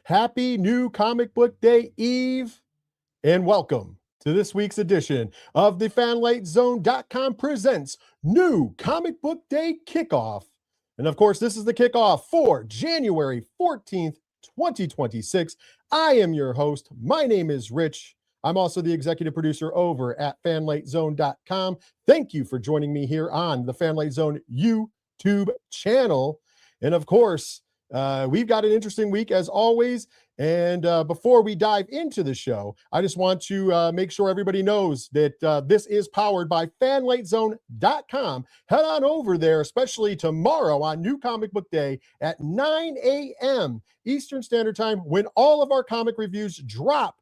Happy New Comic Book Day Eve, and welcome to this week's edition of the FanlightZone.com presents New Comic Book Day Kickoff. And of course, this is the kickoff for January 14th, 2026. I am your host. My name is Rich. I'm also the executive producer over at FanlightZone.com. Thank you for joining me here on the Fanlight Zone YouTube channel. And of course, we've got an interesting week as always. And before we dive into the show, I just want to make sure everybody knows that this is powered by FanlightZone.com. Head on over there, especially tomorrow on New Comic Book Day at 9 a.m. Eastern Standard Time, when all of our comic reviews drop.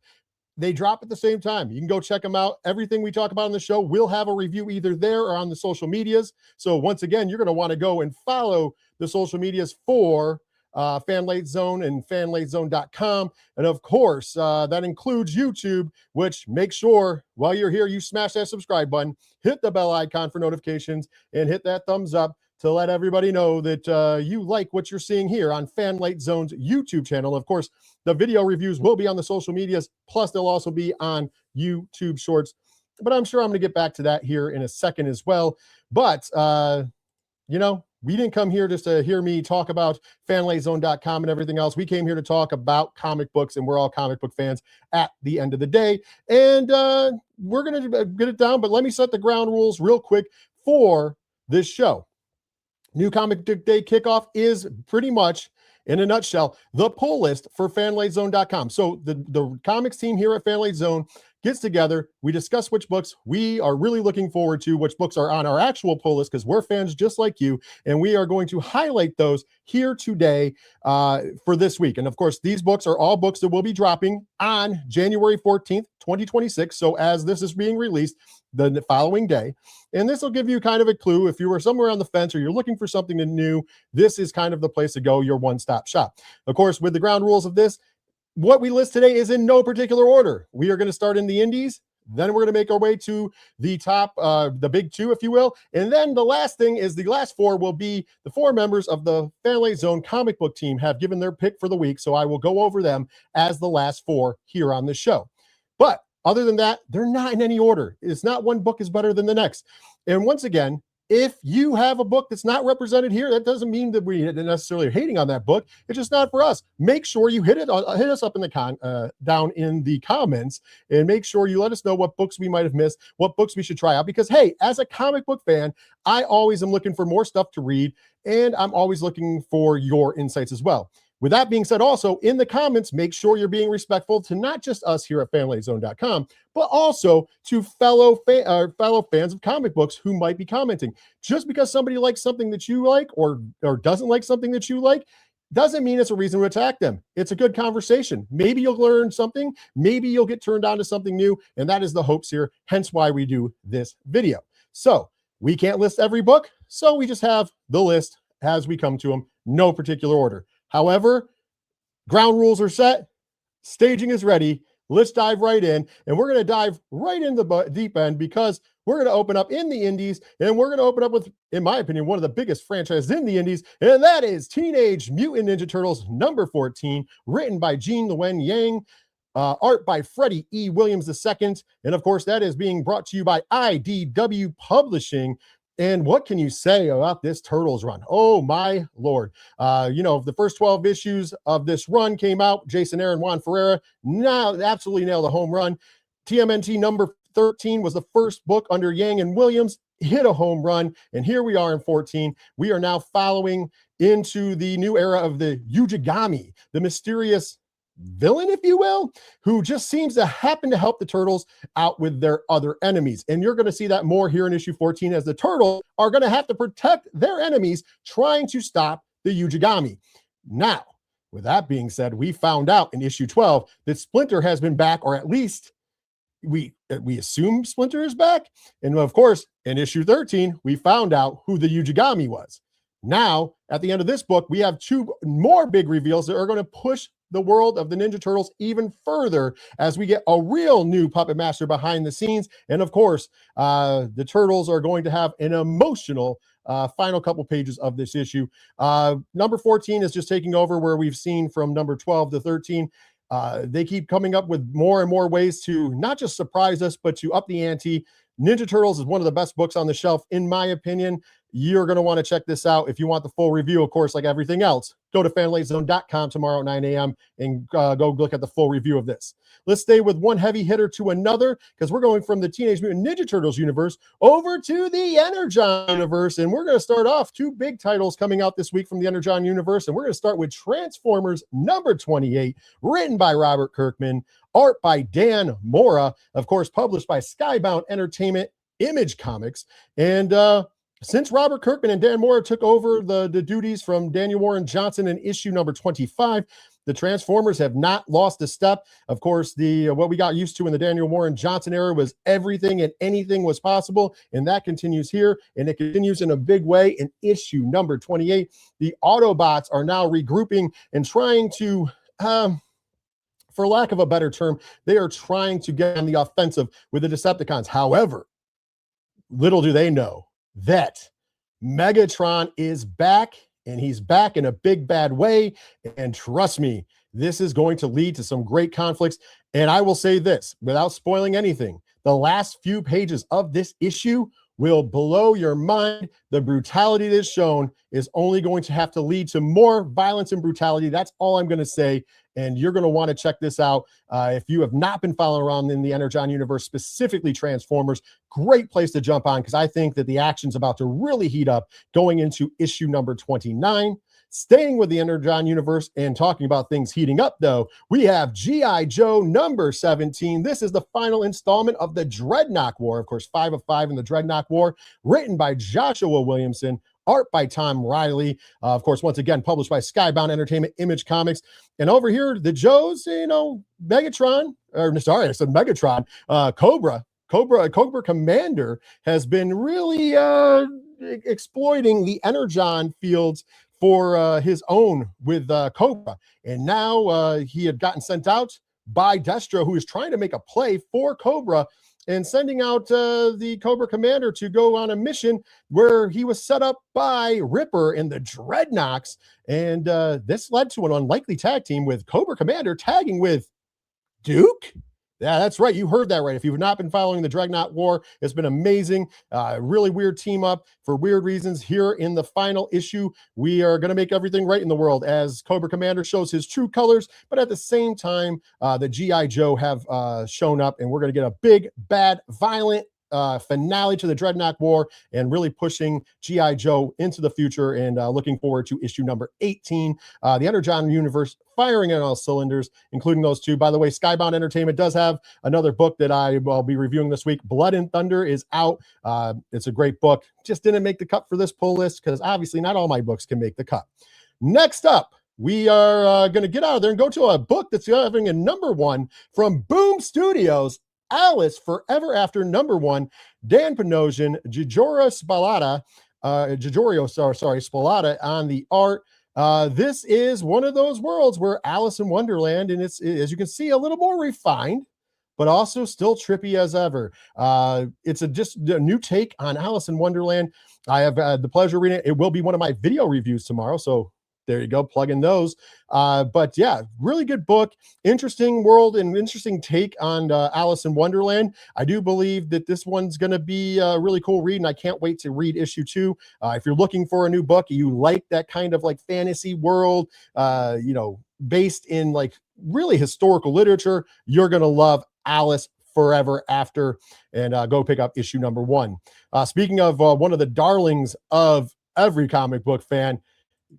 They drop at the same time. You can go check them out. Everything we talk about on the show, we'll have a review either there or on the social medias. So once again, you're going to want to go and follow the social medias for Fanlight Zone and FanlightZone.com. And of course, that includes YouTube, which make sure while you're here, you smash that subscribe button, hit the bell icon for notifications, and hit that thumbs up to let everybody know that you like what you're seeing here on Fanlight Zone's YouTube channel. Of course, the video reviews will be on the social medias, plus they'll also be on YouTube Shorts. But I'm sure I'm going to get back to that here in a second as well. But, we didn't come here just to hear me talk about FanlightZone.com and everything else. We came here to talk about comic books, and we're all comic book fans at the end of the day. And we're going to get it down, but let me set the ground rules real quick for this show. New Comic Book Day Kickoff is pretty much, in a nutshell, the pull list for FanlightZone.com. So the comics team here at Fanlight Zone gets together. We discuss which books we are really looking forward to, which books are on our actual pull list, because we're fans just like you, and we are going to highlight those here today for this week. And of course, these books are all books that will be dropping on January 14th, 2026. So as this is being released, the following day. And this will give you kind of a clue. If you were somewhere on the fence or you're looking for something new, this is kind of the place to go, your one-stop shop. Of course, with the ground rules of this, what we list today is in no particular order. We are going to start in the indies, then we're going to make our way to the top, the big two, if you will. And then the last thing is the last four will be the four members of the Fanlight Zone comic book team have given their pick for the week. So I will go over them as the last four here on the show. But other than that, they're not in any order. It's not one book is better than the next. And once again, if you have a book that's not represented here, that doesn't mean that we necessarily are hating on that book. It's just not for us. Make sure you hit us up in the down in the comments, and make sure you let us know what books we might have missed, what books we should try out. Because hey, as a comic book fan, I always am looking for more stuff to read, and I'm always looking for your insights as well. With that being said, also in the comments, make sure you're being respectful to not just us here at FanlightZone.com, but also to fellow fans of comic books who might be commenting. Just because somebody likes something that you like or doesn't like something that you like, doesn't mean it's a reason to attack them. It's a good conversation. Maybe you'll learn something. Maybe you'll get turned on to something new. And that is the hopes here, hence why we do this video. So we can't list every book, so we just have the list as we come to them, no particular order. However, ground rules are set, staging is ready. Let's dive right in, and we're going to dive right in the deep end, because we're going to open up in the indies, and we're going to open up with, in my opinion, one of the biggest franchises in the indies, and that is Teenage Mutant Ninja Turtles number 14, written by Gene Luen Yang, art by Freddie E. Williams II, and of course, that is being brought to you by IDW Publishing. And what can you say about this Turtles run? Oh, my Lord. The first 12 issues of this run came out. Jason Aaron, Juan Ferreira, absolutely nailed a home run. TMNT number 13 was the first book under Yang and Williams, hit a home run. And here we are in 14. We are now following into the new era of the Yujigami, the mysterious villain, if you will, who just seems to happen to help the Turtles out with their other enemies. And you're going to see that more here in issue 14, as the Turtles are going to have to protect their enemies trying to stop the Yujigami. Now, with that being said, we found out in issue 12 that Splinter has been back, or at least we assume Splinter is back. And of course, in issue 13, we found out who the Yujigami was. Now, at the end of this book, we have two more big reveals that are going to push the world of the Ninja Turtles even further as we get a real new puppet master behind the scenes. And of course, the Turtles are going to have an emotional final couple pages of this issue. Number 14 is just taking over where we've seen from number 12 to 13. They keep coming up with more and more ways to not just surprise us, but to up the ante. Ninja Turtles is one of the best books on the shelf, in my opinion. You're going to want to check this out. If you want the full review, of course, like everything else, go to fanlightsZone.com tomorrow at 9 a.m. and go look at the full review of this. Let's stay with one heavy hitter to another, because we're going from the Teenage Mutant Ninja Turtles universe over to the Energon universe. And we're going to start off two big titles coming out this week from the Energon universe. And we're going to start with Transformers number 28, written by Robert Kirkman, art by Dan Mora, of course, published by Skybound Entertainment Image Comics. And since Robert Kirkman and Dan Mora took over the duties from Daniel Warren Johnson in issue number 25, the Transformers have not lost a step. Of course, what we got used to in the Daniel Warren Johnson era was everything and anything was possible, and that continues here, and it continues in a big way in issue number 28. The Autobots are now regrouping and trying to, for lack of a better term, they are trying to get on the offensive with the Decepticons. However, little do they know that Megatron is back, and he's back in a big bad way. And trust me, this is going to lead to some great conflicts. And I will say this without spoiling anything, the last few pages of this issue will blow your mind. The brutality that's shown is only going to have to lead to more violence and brutality. That's all I'm going to say. And you're going to want to check this out. If you have not been following around in the Energon universe, specifically Transformers, great place to jump on, because I think that the action's about to really heat up going into issue number 29. Staying with the Energon universe and talking about things heating up, though, we have G.I. Joe number 17. This is the final installment of the Dreadnought War. Of course, 5 of 5 in the Dreadnought War, written by Joshua Williamson, art by Tom Riley. Of course, once again, published by Skybound Entertainment Image Comics. And over here, the Joes, Megatron, or sorry, I said Megatron, Cobra Commander has been really exploiting the Energon fields for his own with Cobra. And now he had gotten sent out by Destro, who is trying to make a play for Cobra and sending out the Cobra Commander to go on a mission where he was set up by Ripper and the Dreadnoks. And this led to an unlikely tag team with Cobra Commander tagging with Duke. Yeah, that's right. You heard that right. If you've not been following the Dreadnought War, it's been amazing. Really weird team up for weird reasons. Here in the final issue, we are going to make everything right in the world as Cobra Commander shows his true colors. But at the same time, the G.I. Joe have shown up, and we're going to get a big, bad, violent finale to the Dreadnought War, and really pushing G.I. Joe into the future, and looking forward to issue number 18. The Energon universe firing on all cylinders, including those two. By the way, Skybound Entertainment does have another book that I will be reviewing this week. Blood and Thunder is out. It's a great book. Just didn't make the cut for this pull list because obviously not all my books can make the cut. Next up, we are going to get out of there and go to a book that's having a number 1 from Boom Studios, Alice Forever After number 1, Dan Panosian, Giorgio Spallata on the art. This is one of those worlds where Alice in Wonderland, and it's, as you can see, a little more refined, but also still trippy as ever. It's just a new take on Alice in Wonderland. I have the pleasure of reading it. It will be one of my video reviews tomorrow, so there you go, plug in those. But yeah, really good book, interesting world, and interesting take on Alice in Wonderland. I do believe that this one's going to be a really cool read, and I can't wait to read issue 2. If you're looking for a new book, you like that kind of like fantasy world, based in like really historical literature, you're going to love Alice Forever After, and go pick up issue number 1. Speaking of one of the darlings of every comic book fan,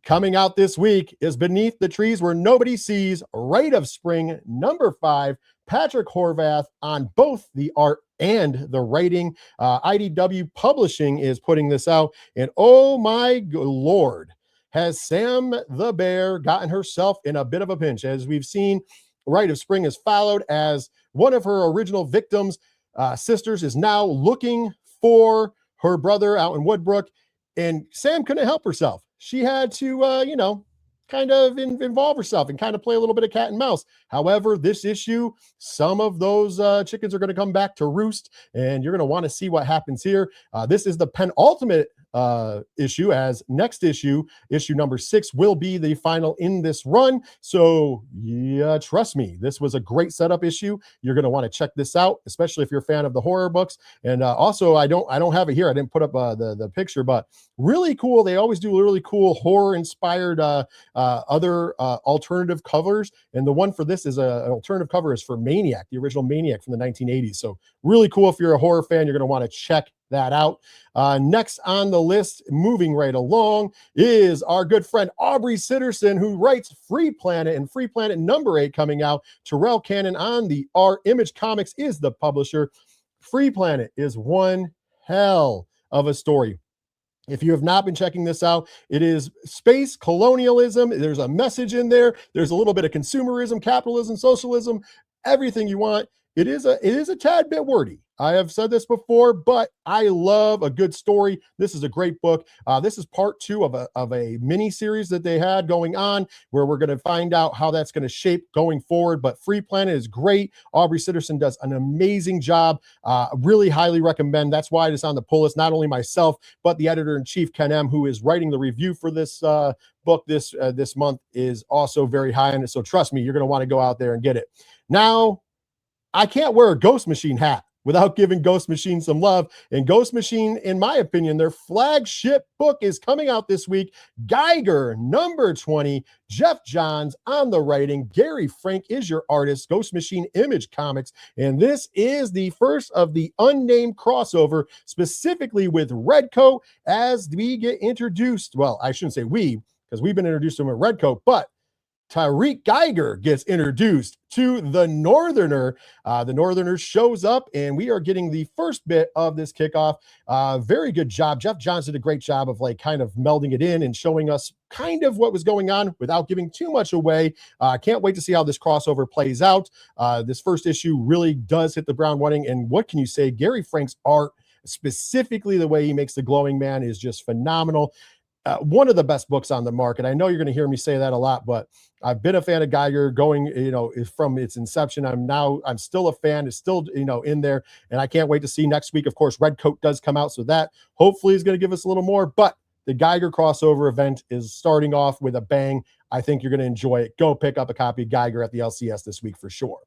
coming out this week is Beneath the Trees Where Nobody Sees, Rite of Spring, number 5, Patrick Horvath on both the art and the writing. IDW Publishing is putting this out, and oh my Lord, has Sam the Bear gotten herself in a bit of a pinch. As we've seen, Rite of Spring is followed as one of her original victims, sisters, is now looking for her brother out in Woodbrook, and Sam couldn't help herself. She had to, kind of involve herself and kind of play a little bit of cat and mouse. However, this issue, some of those chickens are going to come back to roost, and you're going to want to see what happens here. This is the penultimate issue, as next issue number 6, will be the final in this run. So yeah, trust me, this was a great setup issue. You're going to want to check this out, especially if you're a fan of the horror books. And also, I don't have it here, I didn't put up the picture, but really cool. They always do really cool horror inspired other alternative covers, and the one for this is an alternative cover is for Maniac, the original Maniac from the 1980s. So really cool. If you're a horror fan, you're going to want to check that out. Next on the list, moving right along, is our good friend Aubrey Sitterson, who writes Free Planet, and Free Planet number 8 coming out. Terrell Cannon on the art. Image Comics is the publisher. Free Planet is one hell of a story. If you have not been checking this out, it is space colonialism. There's a message in there. There's a little bit of consumerism, capitalism, socialism, everything you want. It is a tad bit wordy. I have said this before, but I love a good story. This is a great book. This is part 2 of a mini series that they had going on, where we're going to find out how that's going to shape going forward. But Free Planet is great. Aubrey Sitterson does an amazing job. Really highly recommend. That's why it is on the pull list. Not only myself, but the editor-in-chief, Ken M., who is writing the review for this book this month, is also very high on it. So trust me, you're going to want to go out there and get it. Now, I can't wear a Ghost Machine hat without giving Ghost Machine some love. And Ghost Machine, in my opinion, their flagship book is coming out this week. Geiger, number 20. Jeff Johns on the writing. Gary Frank is your artist. Ghost Machine Image Comics. And this is the first of the unnamed crossover, specifically with Redcoat, as we get introduced. Well, I shouldn't say we, because we've been introduced to him at Redcoat, but Tariq Geiger gets introduced to the Northerner. The Northerner shows up, and we are getting the first bit of this kickoff. Very good job. Jeff Johns did a great job of kind of melding it in and showing us kind of what was going on without giving too much away. Can't wait to see how this crossover plays out. This first issue really does hit the ground running, and what can you say? Gary Frank's art, specifically the way he makes the Glowing Man, is just phenomenal. One of the best books on the market. I know you're going to hear me say that a lot, but I've been a fan of Geiger going, from its inception. I'm still a fan. It's still, in there, and I can't wait to see next week. Of course, Redcoat does come out, so that hopefully is going to give us a little more, but the Geiger crossover event is starting off with a bang. I think you're going to enjoy it. Go pick up a copy of Geiger at the LCS this week for sure.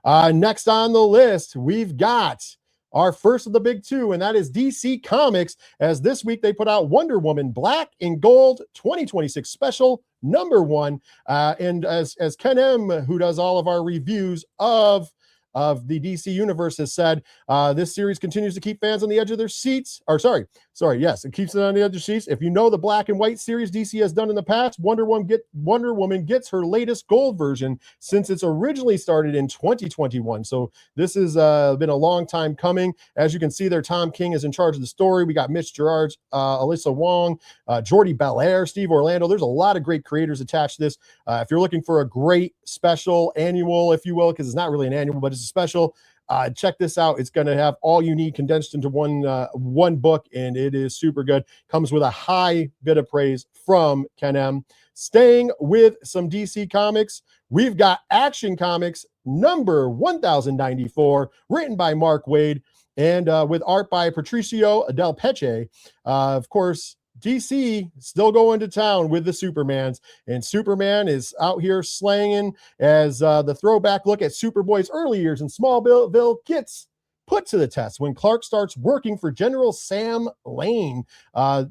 Next on the list, we've got our first of the big 2, and that is DC Comics, as this week they put out Wonder Woman Black and Gold 2026 special number 1. And as Ken M., who does all of our reviews of the DC universe, has said, this series continues to keep fans on the edge of their seats. Yes, it keeps it on the edge of their seats. If you know the black and white series DC has done in the past, Wonder Woman gets her latest gold version since it's originally started in 2021. So this has been a long time coming. As you can see there, Tom King is in charge of the story. We got Mitch Gerards, Alyssa Wong, Jordi Belair, Steve Orlando. There's a lot of great creators attached to this. If you're looking for a great special annual, if you will, because it's not really an annual, but it's a special, check this out. It's going to have all you need condensed into one book, and it is super good. Comes with a high bit of praise from Ken M. Staying with some DC Comics, we've got Action Comics number 1094, written by Mark Waid, and with art by Patricio Del Peche. Of course, DC still going to town with the Supermans, and Superman is out here slaying as the throwback look at Superboy's early years in Smallville gets put to the test when Clark starts working for General Sam Lane.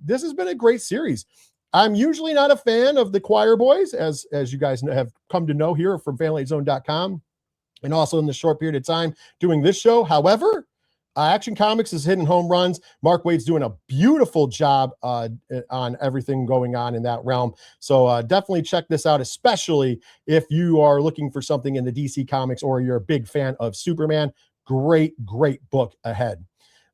This has been a great series. I'm usually not a fan of the Choir Boys, as you guys have come to know here from FanlightZone.com, and also in the short period of time doing this show. However, Action Comics is hitting home runs. Mark Waid's doing a beautiful job on everything going on in that realm. So definitely check this out, especially if you are looking for something in the DC Comics or you're a big fan of Superman. Great book ahead.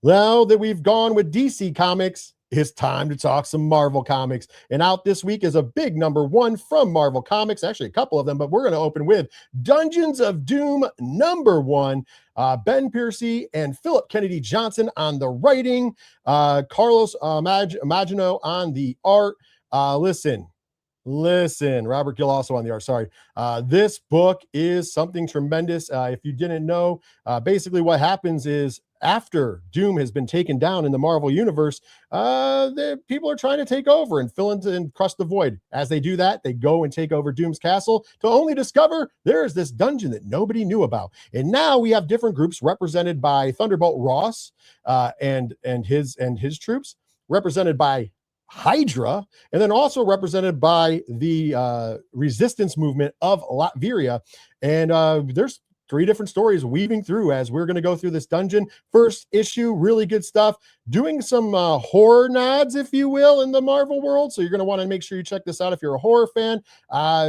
Now that we've gone with DC Comics, it's time to talk some Marvel Comics. And out this week is a big number 1 from Marvel Comics. Actually, a couple of them, but we're going to open with Dungeons of Doom number 1. Ben Piercy and Philip Kennedy Johnson on the writing. Carlos Magino on the art. Listen, Listen, Robert Gill also on the art. Sorry. This book is something tremendous. If you didn't know, basically what happens is after Doom has been taken down in the Marvel universe, the people are trying to take over and fill into and crush the void. As they do that, they go and take over Doom's castle to only discover there is this dungeon that nobody knew about. And now we have different groups represented by Thunderbolt Ross and his troops, represented by Hydra, and then also represented by the resistance movement of Latveria. And there's 3 different stories weaving through as we're going to go through this dungeon. First issue, really good stuff, doing some horror nods, if you will, in the Marvel world. So you're going to want to make sure you check this out if you're a horror fan.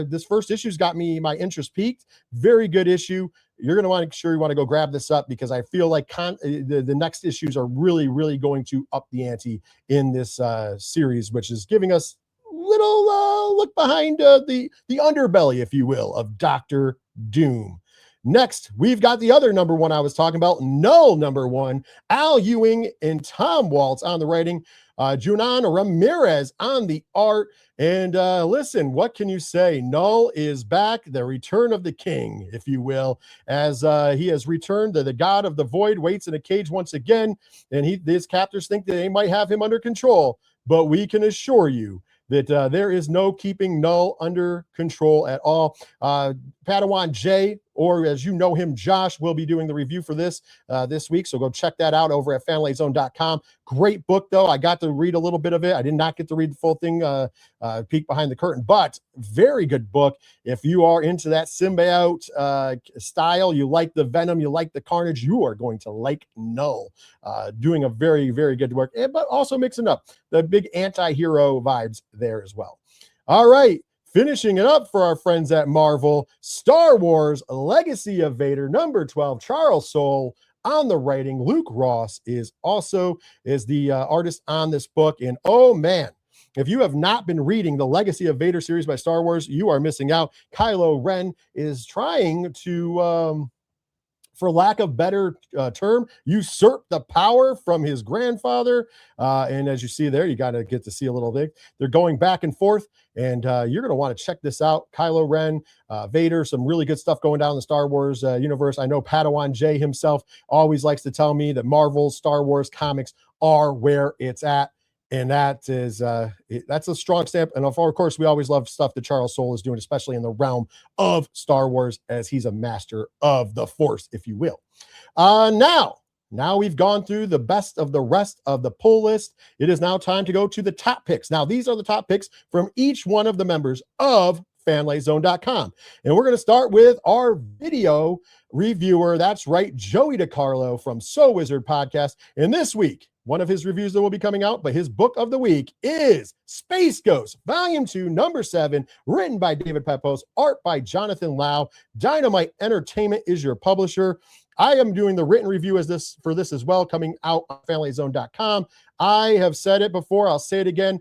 This first issue's got my interest peaked. Very good issue. You're going to want to make sure you want to go grab this up, because I feel like the next issues are really, really going to up the ante in this series, which is giving us a little look behind the underbelly, if you will, of Dr. Doom. Next, we've got the other number 1 I was talking about, Null number 1, Al Ewing and Tom Waltz on the writing, Junan Ramirez on the art. And listen, what can you say? Null is back, the return of the king, if you will, as he has returned. The god of the void waits in a cage once again, and his captors think that they might have him under control, but we can assure you that there is no keeping Null under control at all. Padawan Jay, or as you know him, Josh, will be doing the review for this week. So go check that out over at fanlightzone.com. Great book, though. I got to read a little bit of it. I did not get to read the full thing, peek behind the curtain, but very good book. If you are into that symbiote style, you like the venom, you like the carnage, you are going to like Null. Doing a very, very good work, but also mixing up the big anti-hero vibes there as well. All right. Finishing it up for our friends at Marvel, Star Wars Legacy of Vader, number 12, Charles Soule on the writing. Luke Ross is the artist on this book. And oh man, if you have not been reading the Legacy of Vader series by Star Wars, you are missing out. Kylo Ren is trying to, for lack of better term, usurp the power from his grandfather. And as you see there, you got to get to see a little bit. They're going back and forth, and you're going to want to check this out. Kylo Ren, Vader, some really good stuff going down in the Star Wars universe. I know Padawan Jay himself always likes to tell me that Marvel Star Wars comics are where it's at. And that is that's a strong stamp. And of course, we always love stuff that Charles Soule is doing, especially in the realm of Star Wars, as he's a master of the Force, if you will. Now we've gone through the best of the rest of the pull list. It is now time to go to the top picks. Now, these are the top picks from each one of the members of fanlightzone.com. And we're going to start with our video reviewer. That's right, Joey DiCarlo from So Wizard Podcast. And this week, one of his reviews that will be coming out, but his book of the week is Space Ghost, Volume 2, Number 7, written by David Pepose, art by Jonathan Lau. Dynamite Entertainment is your publisher. I am doing the written review for this as well, coming out on fanlightzone.com. I have said it before, I'll say it again.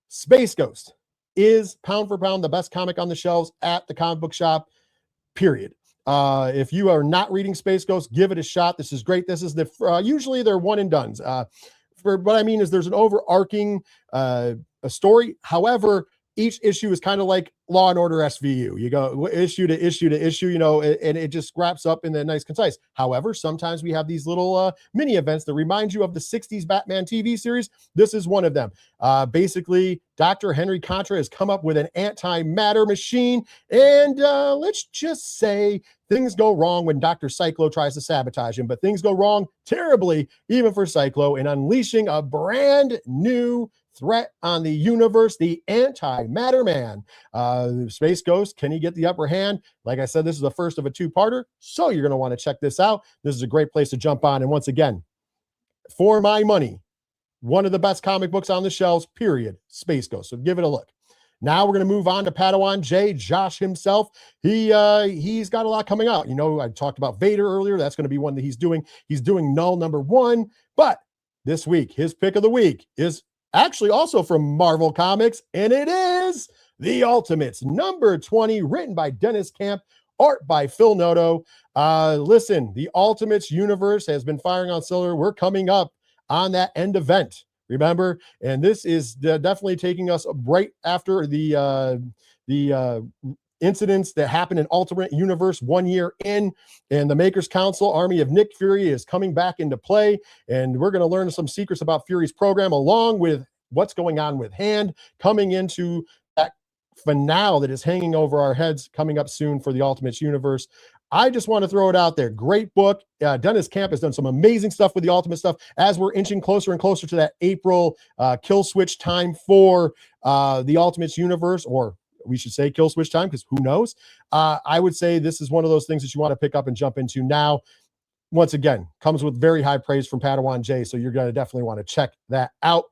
Space Ghost is pound for pound the best comic on the shelves at the comic book shop, period. If you are not reading Space Ghost, give it a shot. This is great. This is usually they're one and dones. For what I mean is there's an overarching a story. However, each issue is kind of like Law and Order SVU. You go issue to issue to issue, and it just wraps up in a nice, concise. However, sometimes we have these little mini events that remind you of the 60s Batman TV series. This is one of them. Basically, Dr. Henry Contra has come up with an antimatter machine, and let's just say things go wrong when Dr. Cyclo tries to sabotage him, but things go wrong terribly, even for Cyclo, in unleashing a brand new threat on the universe, the Antimatter Man. Space Ghost, can he get the upper hand? Like I said, this is the first of a 2-parter, so you're going to want to check this out. This is a great place to jump on. And once again, for my money, one of the best comic books on the shelves, period, Space Ghost. So give it a look. Now we're going to move on to Padawan Jay, Josh himself. He's got a lot coming out. I talked about Vader earlier. That's going to be one that he's doing. He's doing Null number 1. But this week, his pick of the week is actually also from Marvel Comics, and it is The Ultimates, number 20, written by Dennis Camp, art by Phil Noto. Listen, the Ultimates universe has been firing on cylinder. We're coming up on that end event. remember? And this is definitely taking us right after the incidents that happened in Ultimate Universe 1 year in, and the Makers Council Army of Nick Fury is coming back into play, and we're going to learn some secrets about Fury's program along with what's going on with Hand coming into that finale that is hanging over our heads coming up soon for the Ultimate Universe. I just want to throw it out there. Great book. Dennis Camp has done some amazing stuff with the Ultimate stuff as we're inching closer and closer to that April kill switch time for the Ultimate Universe, or we should say kill switch time, because who knows? I would say this is one of those things that you want to pick up and jump into now. Once again, comes with very high praise from Padawan J, so you're going to definitely want to check that out.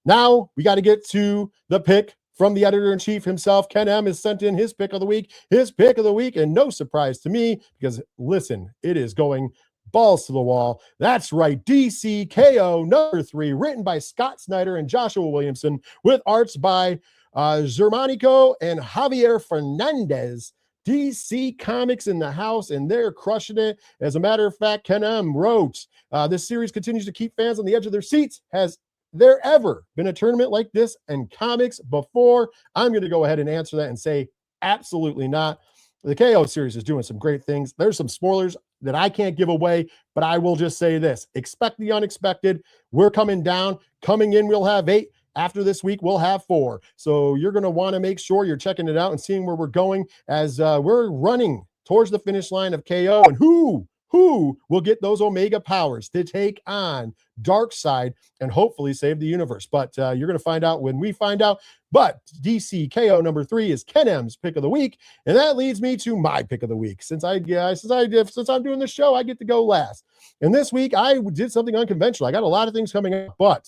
Now, we got to get to the pick from the editor-in-chief himself. Ken M has sent in his pick of the week. His pick of the week, and no surprise to me, because listen, it is going balls to the wall. That's right, DC KO number 3, written by Scott Snyder and Joshua Williamson, with arts by Germanico and Javier Fernandez. DC Comics in the house, and they're crushing it. As a matter of fact, Ken M wrote, this series continues to keep fans on the edge of their seats. Has there ever been a tournament like this in comics before? I'm going to go ahead and answer that and say absolutely not. The KO series is doing some great things. There's some spoilers that I can't give away, but I will just say this: expect the unexpected. We're coming down. Coming in, we'll have 8. After this week, we'll have 4. So you're going to want to make sure you're checking it out and seeing where we're going as we're running towards the finish line of KO. And who will get those Omega powers to take on Darkseid and hopefully save the universe. But you're going to find out when we find out. But DC KO number 3 is Ken M's pick of the week, and that leads me to my pick of the week. Since I'm doing this show, I get to go last. And this week I did something unconventional. I got a lot of things coming up, but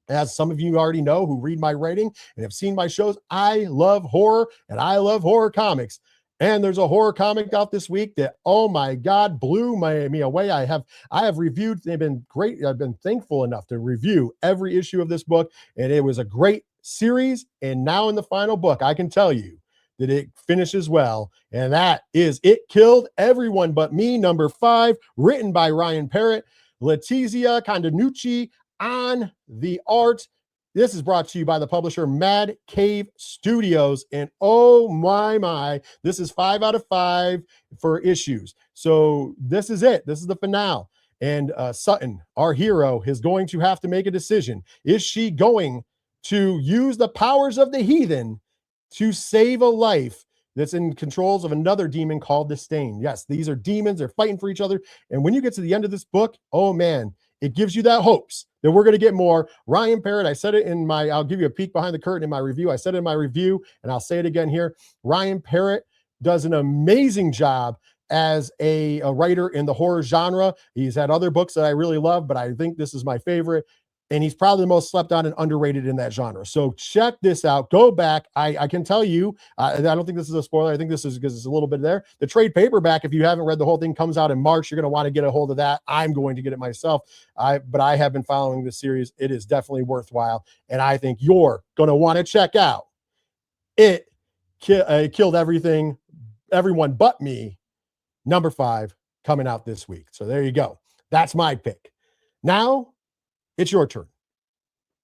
as some of you already know who read my writing and have seen my shows, I love horror and I love horror comics. And there's a horror comic out this week that, oh my God, blew me away. I have reviewed. They've been great. I've been thankful enough to review every issue of this book, and it was a great series. And now in the final book, I can tell you that it finishes well, and that is It Killed Everyone But Me, number 5, written by Ryan Parrott, Letizia Condanucci on the art. This is brought to you by the publisher Mad Cave Studios, and oh my, this is 5 out of 5 for issues. So this is it. This is the finale. And Sutton, our hero, is going to have to make a decision. Is she going to use the powers of the heathen to save a life that's in controls of another demon called the Stain? Yes, these are demons. They're fighting for each other. And when you get to the end of this book, oh man, it gives you that hopes that we're going to get more. Ryan Parrott, I said it in my, I'll give you a peek behind the curtain in my review. I said it in my review, and I'll say it again here. Ryan Parrott does an amazing job as a writer in the horror genre. He's had other books that I really love, but I think this is my favorite. And he's probably the most slept on and underrated in that genre. So check this out. Go back. I can tell you, I don't think this is a spoiler. I think this is because it's a little bit there. The trade paperback, if you haven't read the whole thing, comes out in March. You're going to want to get a hold of that. I'm going to get it myself. But I have been following this series. It is definitely worthwhile. And I think you're going to want to check out It Killed Everyone But Me, number 5, coming out this week. So there you go. That's my pick. Now, it's your turn.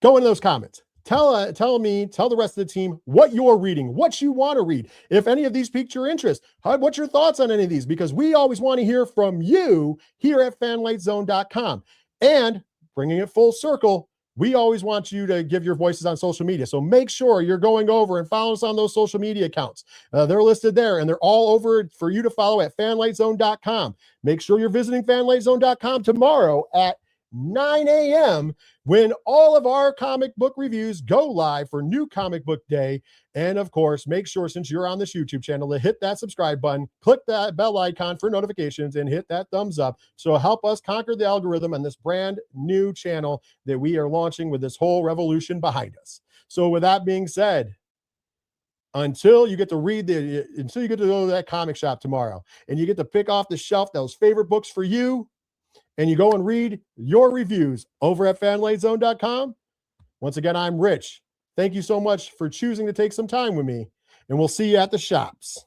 Go into those comments. Tell the rest of the team what you're reading, what you want to read. If any of these piqued your interest, what's your thoughts on any of these? Because we always want to hear from you here at fanlightzone.com. And bringing it full circle, we always want you to give your voices on social media. So make sure you're going over and follow us on those social media accounts. They're listed there, and they're all over for you to follow at fanlightzone.com. Make sure you're visiting fanlightzone.com tomorrow at 9 a.m. when all of our comic book reviews go live for New Comic Book Day. And of course, make sure, since you're on this YouTube channel, to hit that subscribe button, click that bell icon for notifications, and hit that thumbs up. So help us conquer the algorithm on this brand new channel that we are launching with this whole revolution behind us. So with that being said, until you get to go to that comic shop tomorrow and you get to pick off the shelf those favorite books for you, and you go and read your reviews over at fanlightzone.com. Once again, I'm Rich. Thank you so much for choosing to take some time with me, and we'll see you at the shops.